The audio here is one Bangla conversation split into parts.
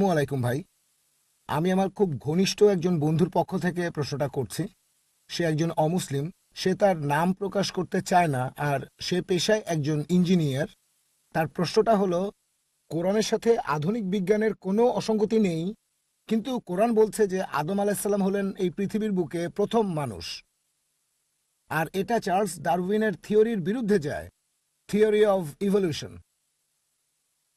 ওয়ালাইকুম ভাই। আমি আমার খুব ঘনিষ্ঠ একজন বন্ধুর পক্ষ থেকে প্রশ্নটা করছি। সে একজন অমুসলিম। সে তার নাম প্রকাশ করতে চায় না, আর সে পেশায় একজন ইঞ্জিনিয়ার। তার প্রশ্নটা হলো, কোরআনের সাথে আধুনিক বিজ্ঞানের কোনো অসঙ্গতি নেই, কিন্তু কোরআন বলছে যে আদম আলাইসাল্লাম হলেন এই পৃথিবীর বুকে প্রথম মানুষ। আর এটা চার্লস ডারউইনের থিওরির বিরুদ্ধে যায়, থিওরি অফ ইভলিউশন।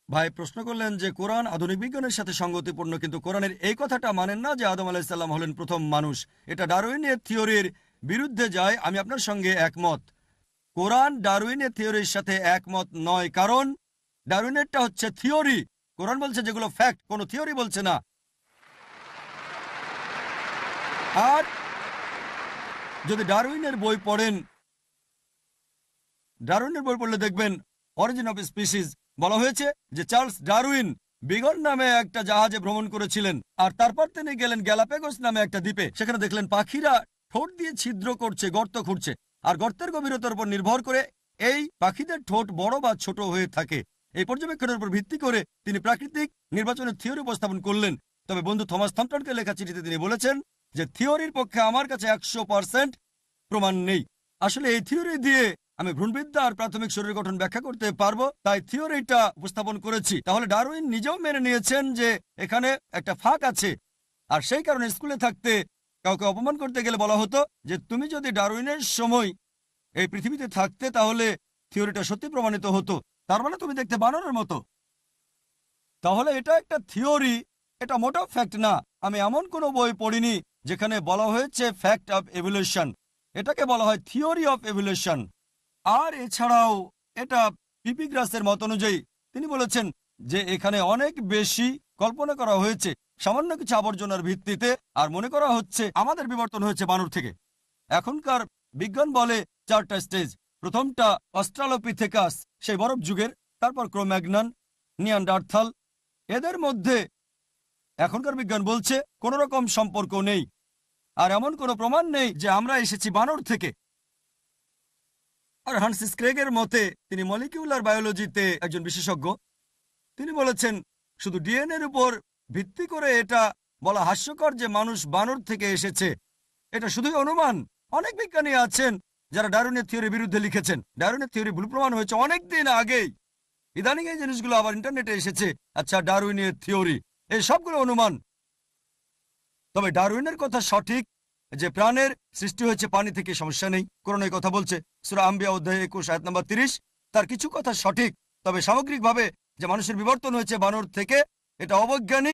ভাই প্রশ্ন করলেন যে কোরআন আধুনিক বিজ্ঞানের সাথে সঙ্গতিপূর্ণ, কিন্তু কোরআনের এই কথাটা মানেন না যে আদম আলাইসাল্লাম হলেন প্রথম মানুষ। এটা ডারউইনের থিওরির বিরুদ্ধে যায়। আমি আপনার সঙ্গে একমত। কোরআন ডারউইনের থিওরির সাথে একমত নয়, কারণ ডারউইনেরটা হচ্ছে থিওরি। কোরআন বলছে যেগুলো ফ্যাক্ট, কোনো থিওরি বলছে না। আর যদি ডারউইনের বই পড়েন, ডারউইনের বই পড়লে দেখবেন অরিজিন অফ স্পিসিস বলা হয়েছে যে চার্লস ডারউইন বিগল নামে একটা জাহাজে ভ্রমণ করেছিলেন, আর তারপর তিনি গেলেন গ্যালাপেগোস নামে একটা দ্বীপে। সেখানে দেখলেন পাখিরা ঠোঁট দিয়ে ছিদ্র করছে, গর্ত খুঁড়ছে, আর গর্তের গভীরতার উপর নির্ভর করে এই পাখিদের ঠোঁট বড় বা ছোট হয়ে থাকে। এই পর্যবেক্ষণের উপর ভিত্তি করে তিনি প্রাকৃতিক নির্বাচনের থিওরি উপস্থাপন করলেন। তবে বন্ধু থমাস থম্পটনকে লেখা চিঠিতে তিনি বলেছেন যে থিওরির পক্ষে আমার কাছে 100% প্রমাণ নেই। আসলে এই থিওরি দিয়ে আমি ভ্রূণবিদ্যা আর প্রাথমিক শরীর গঠন ব্যাখ্যা করতে পারবো, তাই থিওরিটা উপস্থাপন করেছি। তাহলে ডারউইন নিজেও মেনে নিয়েছেন যে এখানে একটা ফাঁক আছে। আর সেই কারণে স্কুলে থাকতে কাউকে অপমান করতে গেলে বলা হতো যে তুমি যদি ডারউইনের সময় এই পৃথিবীতে থাকতে তাহলে থিওরিটা সত্যি প্রমাণিত হতো, তার মানে তুমি দেখতে বানরের মতো। তাহলে এটা একটা থিওরি, এটা মোটেও ফ্যাক্ট না। আমি এমন কোনো বই পড়িনি যেখানে বলা হয়েছে ফ্যাক্ট অফ এভলিউশন। এটাকে বলা হয় থিওরি অফ এভলিউশন। আর এছাড়াও এটা পিপি গ্রাসের মত অনুযায়ী তিনি বলেছেন যে এখানে অনেক বেশি কল্পনা করা হয়েছে সামান্য কিছু আবর্জনার ভিত্তিতে, আর মনে করা হচ্ছে আমাদের বিবর্তন হয়েছে বানর থেকে। এখনকার বিজ্ঞান বলে 4টা স্টেজ। প্রথমটা অস্ট্রালোপিথেকাস, সেই বরফ যুগের, তারপর ক্রোম্যাগনন, নিয়ান্ডারথাল। এদের মধ্যে এখনকার বিজ্ঞান বলছে কোনো রকম সম্পর্ক নেই, আর এমন কোনো প্রমাণ নেই যে আমরা এসেছি বানর থেকে। আর হান্সিস ক্রেগের মতে, তিনি মলিকিউলার বায়োলজিতে একজন বিশেষজ্ঞ, তিনি বলেছেন শুধু ডিএনএর উপর ভিত্তি করে এটা বলা হাস্যকর যে মানুষ বানর থেকে এসেছে। এটা শুধুই অনুমান। অনেক বিজ্ঞানী আছেন যারা ডারউইনের থিওরির বিরুদ্ধে লিখেছেন। ডারউইনের থিওরি ভুল প্রমাণ হয়েছে অনেক দিন আগেই। ইদানিং এই জিনিসগুলো আবার ইন্টারনেটে এসেছে। আচ্ছা, ডারউইনের থিওরি এই সবগুলো অনুমান। তবে ডারউইনের কথা সঠিক যে প্রাণের সৃষ্টি হয়েছে পানি থেকে, সমস্যা নেই। কোরআন এই কথা বলছে, সূরা আম্বিয়া অধ্যায় 21 আয়াত নাম্বার 30। তার কিছু কথা সঠিক, তবে সামগ্রিকভাবে যে মানুষের বিবর্তন হয়েছে বানর থেকে, এটা অবৈজ্ঞানিক।